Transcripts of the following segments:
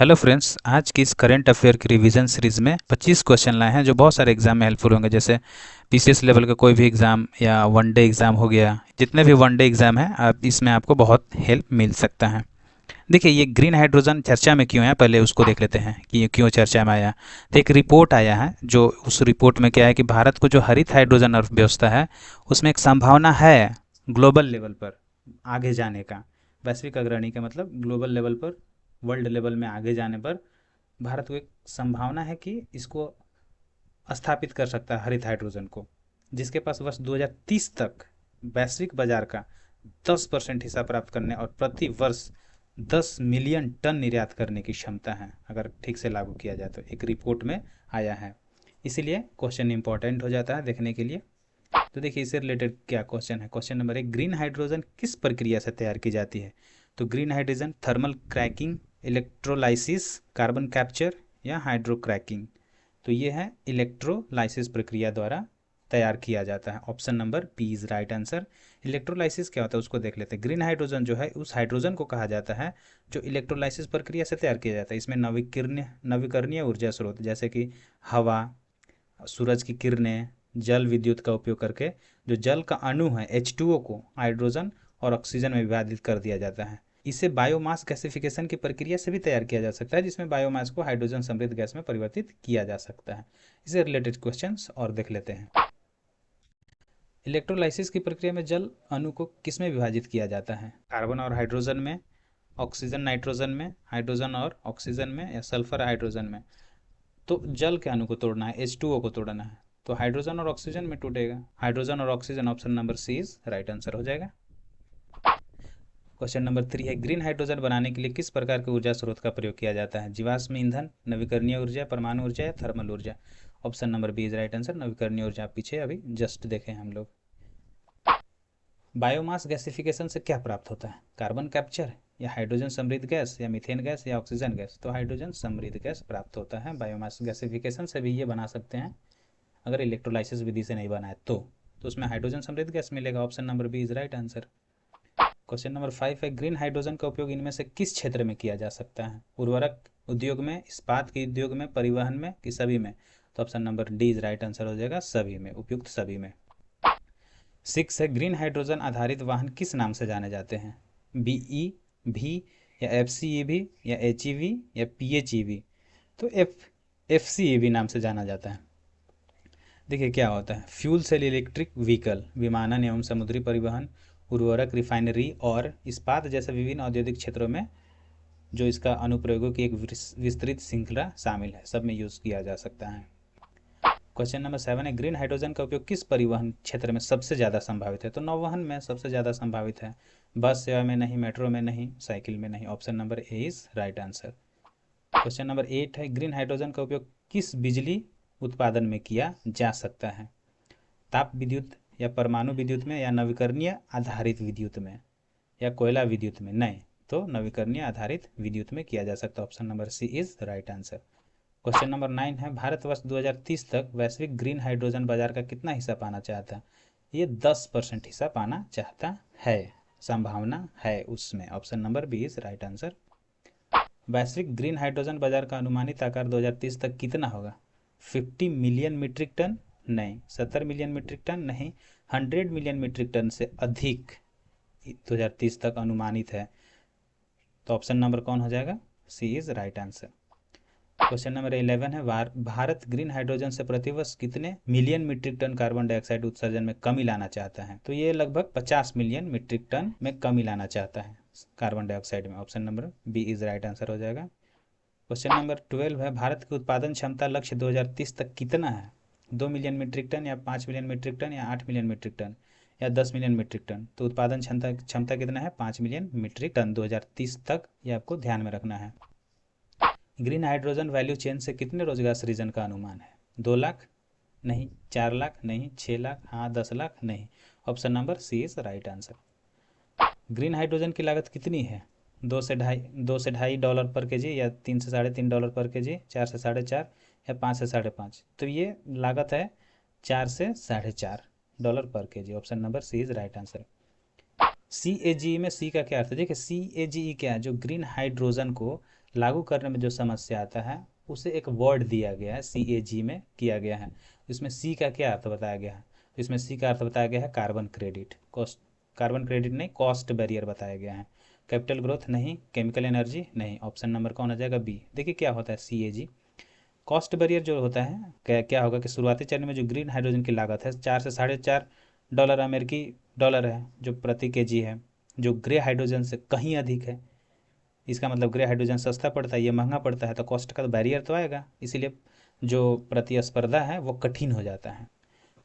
Hello friends, आज की इस करंट अफेयर की रिवीजन सीरीज में 25 क्वेश्चन लाए हैं जो बहुत सारे एग्जाम में हेल्पफुल होंगे। जैसे पीसीएस लेवल का कोई भी एग्ज़ाम या वनडे एग्ज़ाम हो गया, जितने भी वनडे एग्ज़ाम हैं आप इसमें आपको बहुत हेल्प मिल सकता है। देखिए, ये ग्रीन हाइड्रोजन चर्चा में क्यों है, पहले उसको देख लेते हैं कि ये क्यों चर्चा में आया। तो एक रिपोर्ट आया है, जो उस रिपोर्ट में क्या है कि भारत को जो हरित हाइड्रोजन अर्थव्यवस्था है उसमें एक संभावना है ग्लोबल लेवल पर आगे जाने का। वैश्विक अग्रणी का मतलब ग्लोबल लेवल पर, वर्ल्ड लेवल में आगे जाने पर भारत को एक संभावना है कि इसको स्थापित कर सकता है हरित हाइड्रोजन को, जिसके पास वर्ष 2030 तक वैश्विक बाजार का 10% हिस्सा प्राप्त करने और प्रति वर्ष 10 मिलियन टन निर्यात करने की क्षमता है, अगर ठीक से लागू किया जाए तो। एक रिपोर्ट में आया है, इसीलिए क्वेश्चन इंपॉर्टेंट हो जाता है देखने के लिए। तो देखिए, इससे रिलेटेड क्या क्वेश्चन है। क्वेश्चन नंबर 1, ग्रीन हाइड्रोजन किस प्रक्रिया से तैयार की जाती है। तो green hydrogen thermal cracking, electrolysis, carbon capture या हाइड्रो क्रैकिंग। तो ये है इलेक्ट्रोलाइसिस प्रक्रिया द्वारा तैयार किया जाता है। Option number B is right answer. Electrolysis क्या होता है उसको देख लेते हैं। ग्रीन हाइड्रोजन जो है उस हाइड्रोजन को कहा जाता है जो इलेक्ट्रोलाइसिस प्रक्रिया से तैयार किया जाता है। इसमें नवीकरणीय ऊर्जा स्रोत जैसे कि हवा, सूरज की किरणें, जल विद्युत का उपयोग करके जो जल का अणु है H2O को हाइड्रोजन और ऑक्सीजन में विभाजित कर दिया जाता है। इसे बायोमास गैसिफिकेशन की प्रक्रिया से भी तैयार किया जा सकता है, जिसमें बायोमास को हाइड्रोजन समृद्ध गैस में परिवर्तित किया जा सकता है। इससे रिलेटेड क्वेश्चंस और देख लेते हैं। इलेक्ट्रोलाइसिस की प्रक्रिया में जल अणु को किस में विभाजित किया जाता है। कार्बन और हाइड्रोजन में, ऑक्सीजन नाइट्रोजन में, हाइड्रोजन और ऑक्सीजन में या सल्फर हाइड्रोजन में। तो जल के अणु को तोड़ना है, H2O को तोड़ना है, तो हाइड्रोजन और ऑक्सीजन में टूटेगा। हाइड्रोजन और oxygen, option number C is right answer हो जाएगा। क्वेश्चन नंबर 3 है, ग्रीन हाइड्रोजन बनाने के लिए किस प्रकार के ऊर्जा स्रोत का प्रयोग किया जाता है। जीवाश्म ईंधन, नवीकरणीय ऊर्जा, परमाणु ऊर्जा या थर्मल ऊर्जा। Option number B is right answer, नवीकरणीय ऊर्जा। पीछे अभी जस्ट देखे हम लोग। बायोमास गैसिफिकेशन से क्या प्राप्त होता है। कार्बन कैप्चर या हाइड्रोजन समृद्ध गैस या मीथेन गैस या ऑक्सीजन गैस। तो हाइड्रोजन समृद्ध गैस प्राप्त होता है। बायोमास गैसिफिकेशन से भी ये बना सकते हैं, अगर इलेक्ट्रोलाइसिस विधि से नहीं बनाए तो उसमें हाइड्रोजन समृद्ध गैस मिलेगा। Option number B is right answer. Question number 5 है, ग्रीन हाइड्रोजन का उपयोग इनमें से किस क्षेत्र में किया जा सकता है। उर्वरक उद्योग में, इस्पात के उद्योग में, परिवहन में कि सभी में। तो option number D is right answer हो जाएगा, सभी में, उपयुक्त सभी में। 6 है, ग्रीन हाइड्रोजन आधारित वाहन किस नाम से जाने जाते हैं। बीई भी या FCEV या HEV या PHEV। तो FCEV नाम से जाना जाता है। देखिए क्या होता है, फ्यूल सेल इलेक्ट्रिक व्हीकल विमानन एवं समुद्री परिवहन, उर्वरक, रिफाइनरी और इस्पात जैसे विभिन्न औद्योगिक क्षेत्रों में जो इसका अनुप्रयोगों की एक विस्तृत श्रृंखला शामिल है, सब में यूज़ किया जा सकता है। क्वेश्चन नंबर 7 है, ग्रीन हाइड्रोजन का उपयोग किस परिवहन क्षेत्र में सबसे ज़्यादा संभावित है। तो नौवहन में सबसे ज़्यादा संभावित है, बस सेवा में नहीं, मेट्रो में नहीं, साइकिल में नहीं। Option number A is right answer. Question number 8 है, ग्रीन हाइड्रोजन का उपयोग किस बिजली उत्पादन में किया जा सकता है। ताप विद्युत या परमाणु विद्युत में या नवीकरणीय आधारित विद्युत में या कोयला विद्युत में। नहीं, तो नवीकरणीय आधारित विद्युत में किया जा सकता है। Option number C is right answer. Question number 9 है, भारत वर्ष 2030 तक वैश्विक ग्रीन हाइड्रोजन बाजार का कितना हिस्सा पाना चाहता है। ये 10% हिस्सा पाना चाहता है, संभावना है उसमें। Option number B is right answer. वैश्विक ग्रीन हाइड्रोजन बाजार का अनुमानित आकार 2030 तक कितना होगा। 50 मिलियन मीट्रिक टन नहीं, 70 मिलियन मीट्रिक टन नहीं, 100 मिलियन मीट्रिक टन से अधिक 2030 तक अनुमानित है। तो ऑप्शन नंबर कौन हो जाएगा, C is right answer. Question number 11 है, भारत ग्रीन हाइड्रोजन से प्रतिवर्ष कितने million metric ton carbon dioxide उत्सर्जन में कमी लाना चाहता है। तो ये लगभग 50 मिलियन मीट्रिक टन में कमी लाना चाहता है कार्बन डाइऑक्साइड में। Option number B is right answer हो जाएगा। क्वेश्चन नंबर 12 है, भारत की उत्पादन क्षमता लक्ष्य 2030 तक कितना है। 2 मिलियन मीट्रिक टन या 5 मिलियन मीट्रिक टन या 8 मिलियन मीट्रिक टन या 10 मिलियन मीट्रिक टन। तो उत्पादन क्षमता कितना है, 5 मिलियन मीट्रिक टन 2030 तक, ये आपको ध्यान में रखना है। ग्रीन हाइड्रोजन वैल्यू चेन से कितने रोजगार सृजन का अनुमान है। 2 लाख नहीं, 4 लाख नहीं, 6 लाख हाँ, 10 लाख नहीं। Option number C is right answer. Green hydrogen की लागत कितनी है। 2 से ढाई डॉलर पर केजी या 3 से 3.5 डॉलर पर केजी, 4 से 4.5 या 5 से 5.5। तो ये लागत है 4 से 4.5 डॉलर पर KG. Option number C is right answer. CAGE में सी का क्या अर्थ है। देखिए CAGE क्या है, जो ग्रीन हाइड्रोजन को लागू करने में जो समस्या आता है उसे एक वर्ड दिया गया है, CAG में किया गया है। इसमें सी का क्या अर्थ बताया गया है? इसमें सी का अर्थ बताया गया है carbon credit. Cost, carbon credit नहीं, कॉस्ट बैरियर बताया गया है। कैपिटल ग्रोथ नहीं, केमिकल एनर्जी नहीं। ऑप्शन नंबर कौन हो जाएगा? बी। देखिए क्या होता है CAG। कॉस्ट बैरियर जो होता है क्या होगा कि शुरुआती चरण में जो ग्रीन हाइड्रोजन की लागत है 4 से 4.5 डॉलर अमेरिकी डॉलर है जो प्रति केजी है, जो ग्रे हाइड्रोजन से कहीं अधिक है। इसका मतलब ग्रे हाइड्रोजन सस्ता पड़ता है, ये महंगा पड़ता है, तो कॉस्ट का बैरियर तो आएगा, इसीलिए जो प्रतिस्पर्धा है वो कठिन हो जाता है।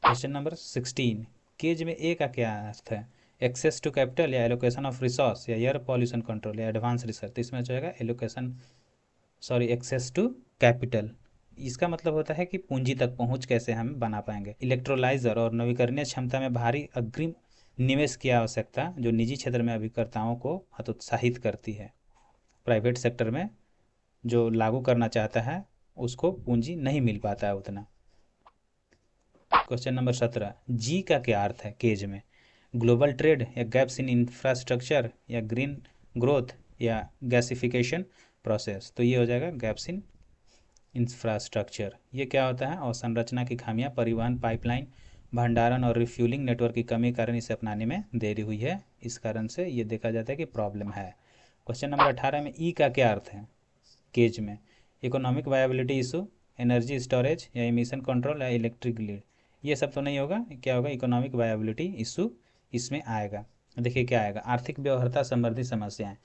क्वेश्चन नंबर 16, केज में ए का क्या अर्थ है? एक्सेस टू कैपिटल या एलोकेशन ऑफ रिसोर्स या एयर पॉल्यूशन कंट्रोल या एडवांस रिसर्च। तो इसमें जो है allocation, sorry, access to capital. इसका मतलब होता है कि पूंजी तक पहुंच कैसे हम बना पाएंगे। इलेक्ट्रोलाइजर और नवीकरणीय क्षमता में भारी अग्रिम निवेश की आवश्यकता जो निजी क्षेत्र में अभिकर्ताओं को हतोत्साहित करती है। प्राइवेट सेक्टर में जो लागू करना चाहता है उसको पूंजी नहीं मिल पाता है उतना। क्वेश्चन नंबर 17, जी का क्या अर्थ है केज में? ग्लोबल ट्रेड या गैप्स इन इंफ्रास्ट्रक्चर या ग्रीन ग्रोथ या गैसिफिकेशन प्रोसेस। तो ये हो जाएगा गैप्स इन इंफ्रास्ट्रक्चर। ये क्या होता है? और संरचना की खामियां, परिवहन पाइपलाइन, भंडारण और रिफ्यूलिंग नेटवर्क की कमी कारण इसे अपनाने में देरी हुई है। इस कारण से ये देखा जाता है कि प्रॉब्लम है। क्वेश्चन नंबर 18 में ई का क्या अर्थ है केज में? Economic viability issue, energy storage या एमिशन कंट्रोल या इलेक्ट्रिक ग्रिड। ये सब तो नहीं होगा, क्या होगा? इकोनॉमिक वायबिलिटी इशू इसमें आएगा। देखिए क्या आएगा? आर्थिक व्यवहार्यता संबंधी समस्याएं।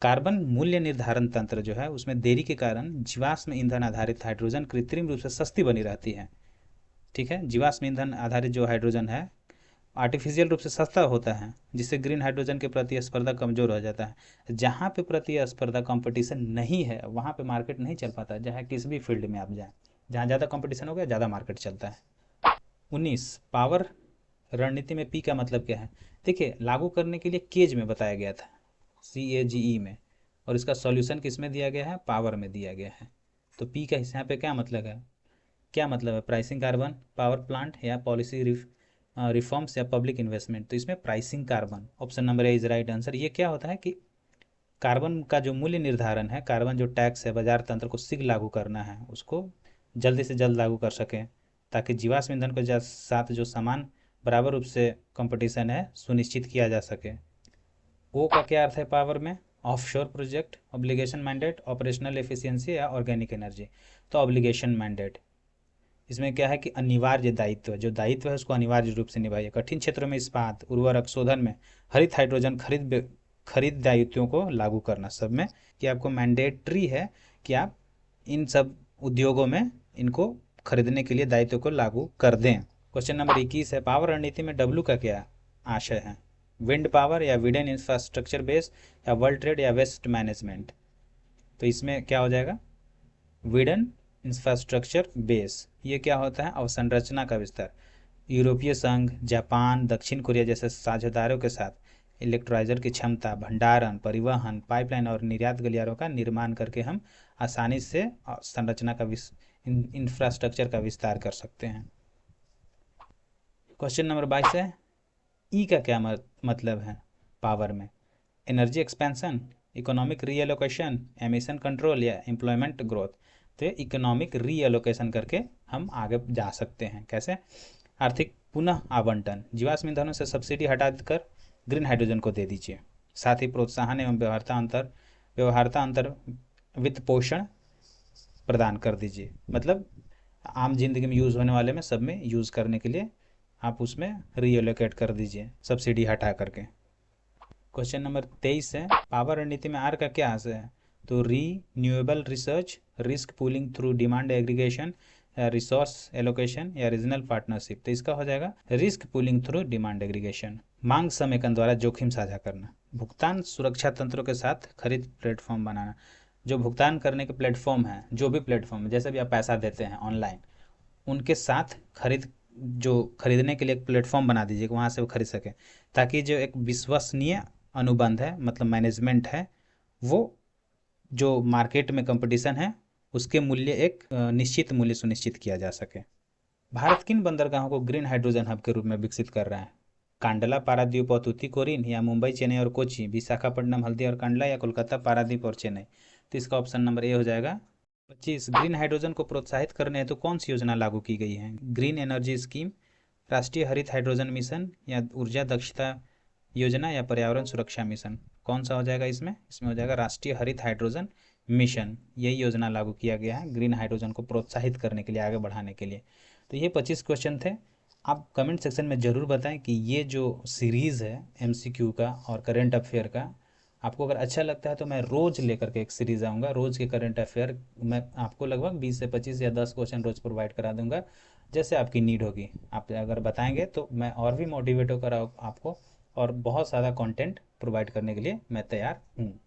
कार्बन मूल्य निर्धारण तंत्र जो है उसमें देरी के कारण जीवाश्म ईंधन आधारित हाइड्रोजन कृत्रिम रूप से सस्ती बनी रहती है। ठीक है, जीवाश्म ईंधन आधारित जो हाइड्रोजन है आर्टिफिशियल रूप से सस्ता होता है, जिससे ग्रीन हाइड्रोजन के प्रतिस्पर्धा कमजोर हो जाता है। जहाँ पे प्रतिस्पर्धा कंपटीशन नहीं है वहाँ पे मार्केट नहीं चल पाता, चाहे किसी भी फील्ड में आप जाएँ। जहाँ ज़्यादा कंपटीशन हो गया ज़्यादा मार्केट चलता है। 19, पावर रणनीति में पी का मतलब क्या है? देखिए लागू करने के लिए केज में बताया गया था, CAGE में, और इसका सॉल्यूशन किस में दिया गया है? पावर में दिया गया है। तो पी का यहाँ पे क्या मतलब है? क्या मतलब है? प्राइसिंग कार्बन, पावर प्लांट या पॉलिसी रिफॉर्म्स या पब्लिक इन्वेस्टमेंट। तो इसमें pricing carbon, option number A is right answer. ये क्या होता है कि कार्बन का जो मूल्य निर्धारण है, कार्बन जो टैक्स है, बाजार तंत्र को शीघ्र लागू करना है, उसको जल्दी से जल्द लागू कर सकें, ताकि जीवाश्म ईंधन के साथ जो समान बराबर रूप से कंपटीशन है सुनिश्चित किया जा सके। ओ का क्या अर्थ है पावर में? Offshore project, obligation mandate, operational efficiency या ऑर्गेनिक एनर्जी। तो ऑब्लिगेशन मैंडेट, इसमें क्या है कि अनिवार्य दायित्व, जो दायित्व है उसको अनिवार्य रूप से निभाइए। कठिन क्षेत्रों में इस्पात, उर्वरक शोधन में हरित हाइड्रोजन खरीद दायित्वों को लागू करना। सब में कि आपको मैंडेटरी है कि आप इन सब उद्योगों में इनको खरीदने के लिए दायित्व को लागू कर दें। क्वेश्चन नंबर 21 है, पावर रणनीति में डब्ल्यू का क्या आशय है? विंड पावर या विडेन इंफ्रास्ट्रक्चर बेस या वर्ल्ड ट्रेड या वेस्ट मैनेजमेंट। तो इसमें क्या हो जाएगा? विडन इंफ्रास्ट्रक्चर बेस। ये क्या होता है? अवसंरचना का विस्तार। यूरोपीय संघ, जापान, दक्षिण कोरिया जैसे साझेदारों के साथ इलेक्ट्रोलाइजर की क्षमता, भंडारण, परिवहन, पाइपलाइन और निर्यात गलियारों का निर्माण करके हम आसानी से संरचना का इंफ्रास्ट्रक्चर का विस्तार कर सकते हैं। क्वेश्चन नंबर 22 है, ई का क्या मतलब है पावर में? Energy expansion, economic reallocation, emission control या एम्प्लॉयमेंट ग्रोथ। तो ये इकोनॉमिक रीएलोकेशन करके हम आगे जा सकते हैं। कैसे? आर्थिक पुनः आवंटन, जीवाश्म ईंधनों से सब्सिडी हटा कर ग्रीन हाइड्रोजन को दे दीजिए। साथ ही प्रोत्साहन एवं व्यवहारता अंतर वित्त पोषण प्रदान कर दीजिए। मतलब आम जिंदगी में यूज़ होने वाले में सब में यूज़ करने के लिए आप उसमें रीएलोकेट कर दीजिए सब्सिडी हटा करके। क्वेश्चन नंबर 23 है, पावर रणनीति में आर का क्या आशय है? तो renewable research, risk pooling through demand aggregation या रिसोर्स एलोकेशन या रीजनल पार्टनरशिप। तो इसका हो जाएगा risk pooling through demand aggregation. मांग समेकन द्वारा जोखिम साझा करना, भुगतान सुरक्षा तंत्रों के साथ खरीद प्लेटफॉर्म बनाना। जो भुगतान करने के प्लेटफॉर्म हैं, जो भी प्लेटफॉर्म है, जैसे भी आप पैसा देते हैं ऑनलाइन, उनके साथ खरीदने के लिए एक प्लेटफॉर्म बना दीजिए कि वहाँ से वो खरीद सकें, ताकि जो एक विश्वसनीय अनुबंध है, मतलब मैनेजमेंट है, वो जो मार्केट में कंपटीशन है उसके मूल्य एक निश्चित मूल्य सुनिश्चित किया जा सके। भारत किन बंदरगाहों को ग्रीन हाइड्रोजन हब के रूप में विकसित कर रहा है? कांडला, पारादीप और तूतीकोरिन, या मुंबई, चेन्नई और कोची, विशाखापट्टनम, हल्दिया और कांडला, या कोलकाता, पारादीप और चेन्नई। तो इसका ऑप्शन नंबर ए हो जाएगा। 25, ग्रीन हाइड्रोजन को प्रोत्साहित करने हेतु कौन सी योजना लागू की गई है? ग्रीन एनर्जी स्कीम, राष्ट्रीय हरित हाइड्रोजन मिशन, या ऊर्जा दक्षता योजना, या पर्यावरण सुरक्षा मिशन? कौन सा हो जाएगा इसमें? इसमें हो जाएगा राष्ट्रीय हरित हाइड्रोजन मिशन। यही योजना लागू किया गया है ग्रीन हाइड्रोजन को प्रोत्साहित करने के लिए, आगे बढ़ाने के लिए। तो ये 25 क्वेश्चन थे। आप कमेंट सेक्शन में ज़रूर बताएं कि ये जो सीरीज़ है एमसीक्यू का और करंट अफेयर का, आपको अगर अच्छा लगता है तो मैं रोज़ लेकर के एक सीरीज़ आऊँगा। रोज़ के करंट अफेयर मैं आपको लगभग 20 से 25 या 10 क्वेश्चन रोज़ प्रोवाइड करा दूंगा, जैसे आपकी नीड होगी। आप अगर बताएंगे तो मैं और भी मोटिवेट होकर आपको और बहुत सारा कंटेंट प्रोवाइड करने के लिए मैं तैयार हूँ।